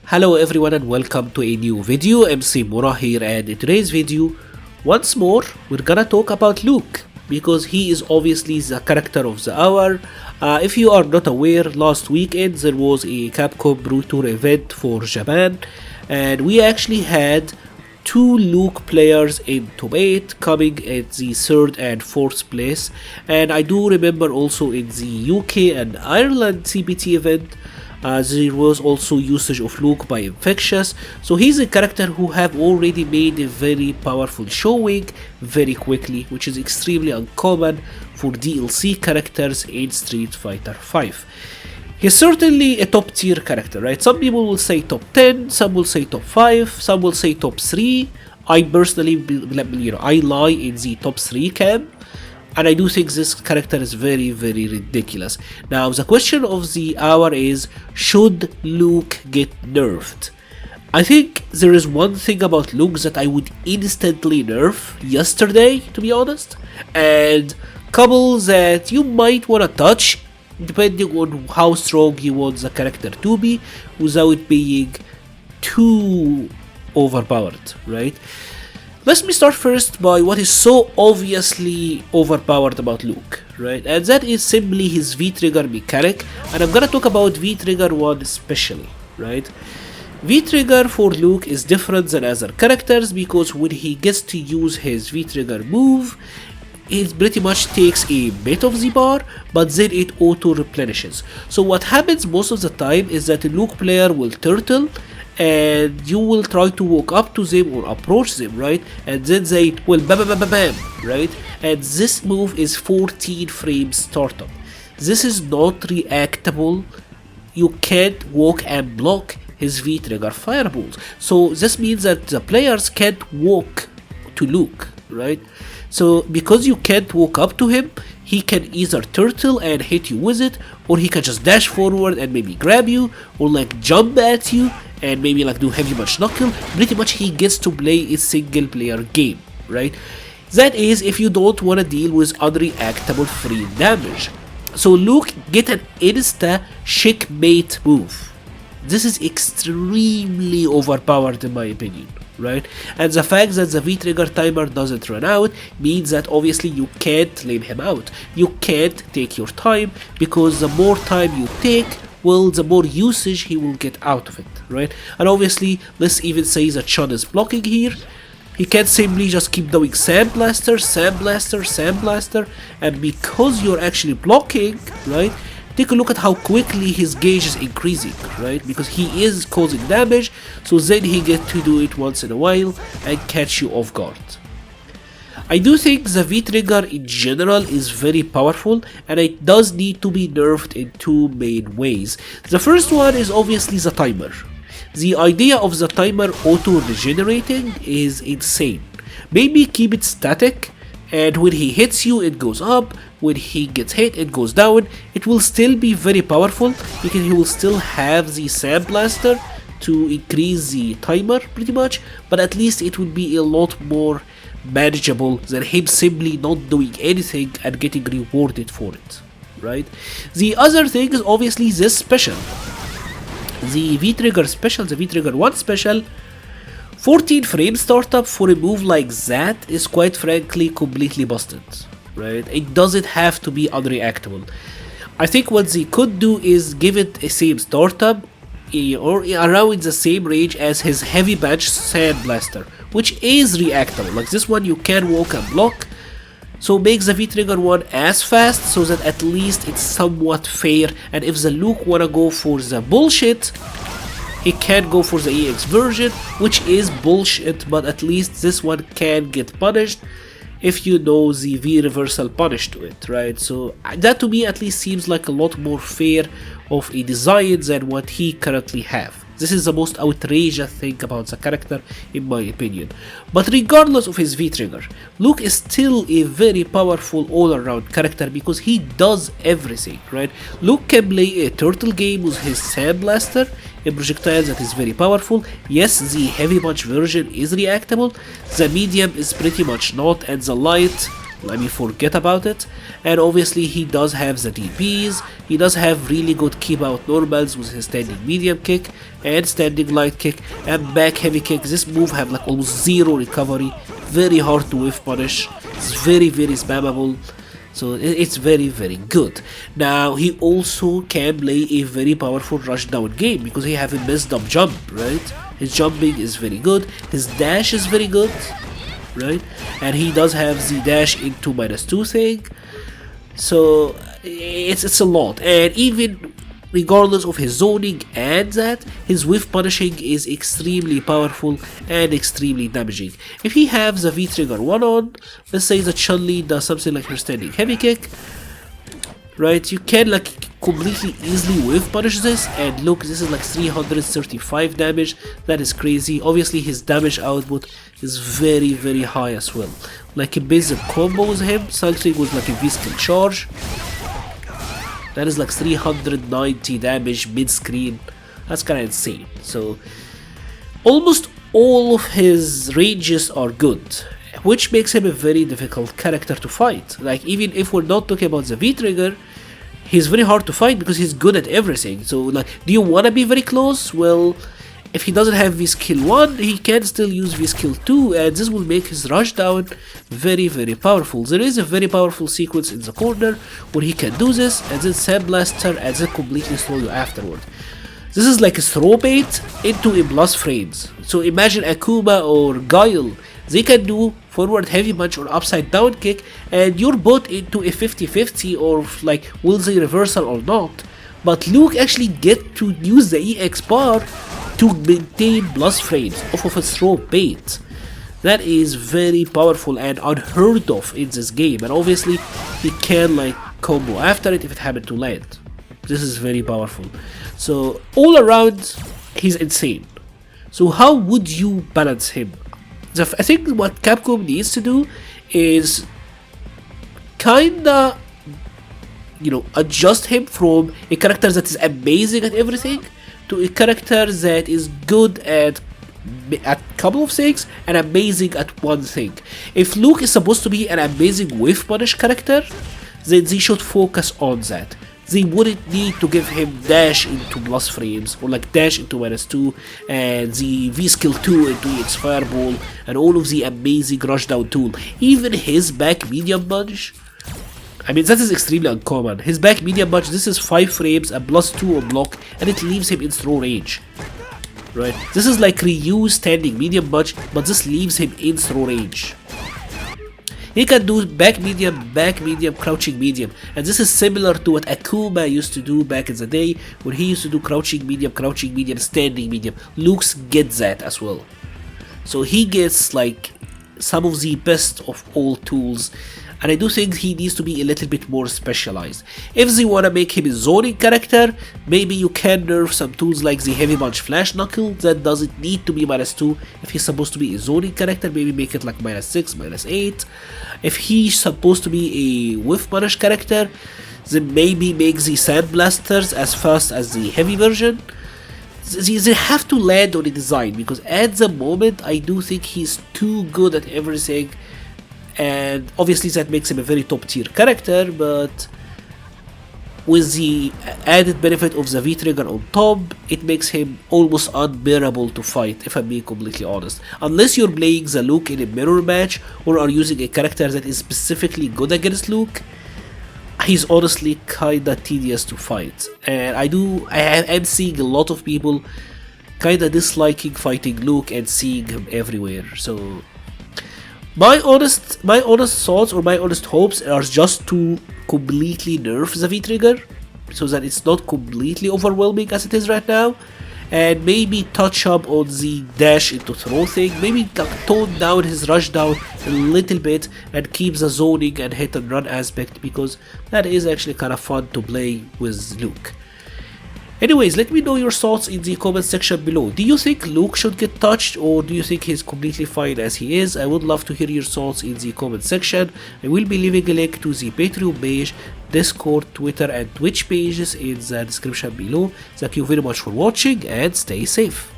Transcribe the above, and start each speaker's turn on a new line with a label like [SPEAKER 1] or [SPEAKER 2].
[SPEAKER 1] Hello everyone and welcome to a new video. MC-Mura here, and in today's video, once more, we're gonna talk about Luke because he is obviously the character of the hour. If you are not aware, last weekend there was a Capcom Pro Tour event for Japan, and we actually had two Luke players in top 8 coming at the 3rd and 4th place, and I do remember also in the UK and Ireland CPT event there was also usage of Luke by Infectious, so he's a character who have already made a very powerful showing very quickly, which is extremely uncommon for DLC characters in Street Fighter V. He's certainly a top tier character, right? Some people will say top 10, some will say top 5, some will say top 3. I personally, I lie in the top 3 camp. And I do think this character is very ridiculous. Now the question of the hour is, should Luke get nerfed? I think there is one thing about Luke that I would instantly nerf yesterday, to be honest, and couple that you might want to touch depending on how strong you want the character to be without being too overpowered, right? Let me start first by what is so obviously overpowered about Luke, right? And that is simply his V-Trigger mechanic, and I'm gonna talk about V-Trigger 1 especially, right? V-Trigger for Luke is different than other characters because when he gets to use his V-Trigger move, it pretty much takes a bit of the bar, but then it auto-replenishes. So what happens most of the time is that a Luke player will turtle, and you will try to walk up to them or approach them, right? And then they will bam, right? And this move is 14 frames startup. This is not reactable. You can't walk and block his V-Trigger fireballs. So this means that the players can't walk to Luke, right? So because you can't walk up to him, he can either turtle and hit you with it, or he can just dash forward and maybe grab you, or like jump at you and maybe like do heavy punch knuckle. Pretty much he gets to play a single player game, right? That is if you don't want to deal with unreactable free damage. So Luke get an insta checkmate move. This is extremely overpowered in my opinion, right? And the fact that the V-Trigger timer doesn't run out means that obviously you can't lame him out. You can't take your time, because the more time you take, well, the more usage he will get out of it, right? And obviously, let's even say that Chun is blocking here. He can't simply just keep doing Sandblaster, and because you're actually blocking, right? Take a look at how quickly his gauge is increasing, right? Because he is causing damage, so then he gets to do it once in a while and catch you off guard. I do think the V-Trigger in general is very powerful, and it does need to be nerfed in two main ways. The first one is obviously the timer. The idea of the timer auto-regenerating is insane. Maybe keep it static, and when he hits you it goes up, when he gets hit it goes down. It will still be very powerful because he will still have the Sandblaster to increase the timer pretty much, but at least it will be a lot more manageable than him simply not doing anything and getting rewarded for it, right? The other thing is obviously this special. The V-Trigger special, the V-Trigger 1 special, 14 frame startup for a move like that is quite frankly completely busted, right? It doesn't have to be unreactable. I think what they could do is give it a same startup or around the same range as his heavy batch Sandblaster, which is reactable. Like this one you can walk and block, so make the V-Trigger 1 as fast so that at least it's somewhat fair, and if the Luke wanna go for the bullshit, he can't go for the EX version, which is bullshit, but at least this one can get punished if you know the V reversal punish to it, right? So that to me at least seems like a lot more fair of a design than what he currently have. This is the most outrageous thing about the character in my opinion. But regardless of his V-Trigger, Luke is still a very powerful all-around character because he does everything, right? Luke can play a turtle game with his Sandblaster, a projectile that is very powerful. Yes, the heavy punch version is reactable, the medium is pretty much not, and the light, I mean, forget about it. And obviously he does have the DPs, he does have really good keep out normals with his standing medium kick and standing light kick and back heavy kick. This move have like almost zero recovery, very hard to whiff punish, it's very spammable. So it's very good. Now he also can play a very powerful rush down game because he have a messed up jump, right? His jumping is very good, his dash is very good, right? And he does have the dash into -2 thing. So it's a lot. And even regardless of his zoning and that, his whiff punishing is extremely powerful and extremely damaging. If he has the V trigger 1 on, let's say that Chun-Li does something like her standing heavy kick, right, you can like completely easily whiff punish this, and look, this is like 335 damage. That is crazy. Obviously his damage output is very high as well. Like a basic combo with him, something with like a V-skill charge, that is like 390 damage mid-screen. That's kinda insane. So almost all of his ranges are good, which makes him a very difficult character to fight. Like even if we're not talking about the V-trigger, he's very hard to fight because he's good at everything. So like, do you wanna be very close? Well, if he doesn't have V-skill 1, he can still use V-skill 2, and this will make his rush down very powerful. There is a very powerful sequence in the corner where he can do this, and then Sandblaster, and then completely slow you afterward. This is like a throw bait into a plus frames. So imagine Akuma or Guile, they can do forward heavy punch or upside down kick, and you're bought into a 50-50 or like will they reversal or not. But Luke actually get to use the EX bar to maintain plus frames off of a throw bait. That is very powerful and unheard of in this game, and obviously he can like combo after it if it happened to land. This is very powerful. So all around he's insane. So how would you balance him? I think what Capcom needs to do is kinda, you know, adjust him from a character that is amazing at everything to a character that is good at a couple of things and amazing at one thing. If Luke is supposed to be an amazing whiff punish character, then they should focus on that. They wouldn't need to give him dash into plus frames or like dash into -2 and the V skill 2 into its fireball and all of the amazing rush down tool. Even his back medium punch, I mean, that is extremely uncommon. His back medium punch, this is 5 frames, a +2 on block, and it leaves him in throw range. Right? This is like Ryu's standing medium punch, but this leaves him in throw range. He can do back medium, crouching medium, and this is similar to what Akuma used to do back in the day, when he used to do crouching medium, standing medium. Luke gets that as well. So he gets like some of the best of all tools, and I do think he needs to be a little bit more specialized. If they wanna make him a zoning character, maybe you can nerf some tools like the heavy punch flash knuckle that doesn't need to be -2. If he's supposed to be a zoning character, maybe make it like -6, -8. If he's supposed to be a whiff punish character, then maybe make the Sandblasters as fast as the heavy version. They have to land on a design, because at the moment I do think he's too good at everything, and obviously that makes him a very top tier character, but with the added benefit of the V-trigger on top, it makes him almost unbearable to fight, if I'm being completely honest. Unless you're playing the Luke in a mirror match or are using a character that is specifically good against Luke, he's honestly kinda tedious to fight. And I am seeing a lot of people kinda disliking fighting Luke and seeing him everywhere. So my honest thoughts or my honest hopes are just to completely nerf the V-trigger so that it's not completely overwhelming as it is right now, and maybe touch up on the dash into throw thing, maybe tone down his rush down a little bit and keep the zoning and hit and run aspect, because that is actually kind of fun to play with Luke. Anyways, let me know your thoughts in the comment section below. Do you think Luke should get touched, or do you think he's completely fine as he is? I would love to hear your thoughts in the comment section. I will be leaving a link to the Patreon page, Discord, Twitter and Twitch pages in the description below. Thank you very much for watching and stay safe.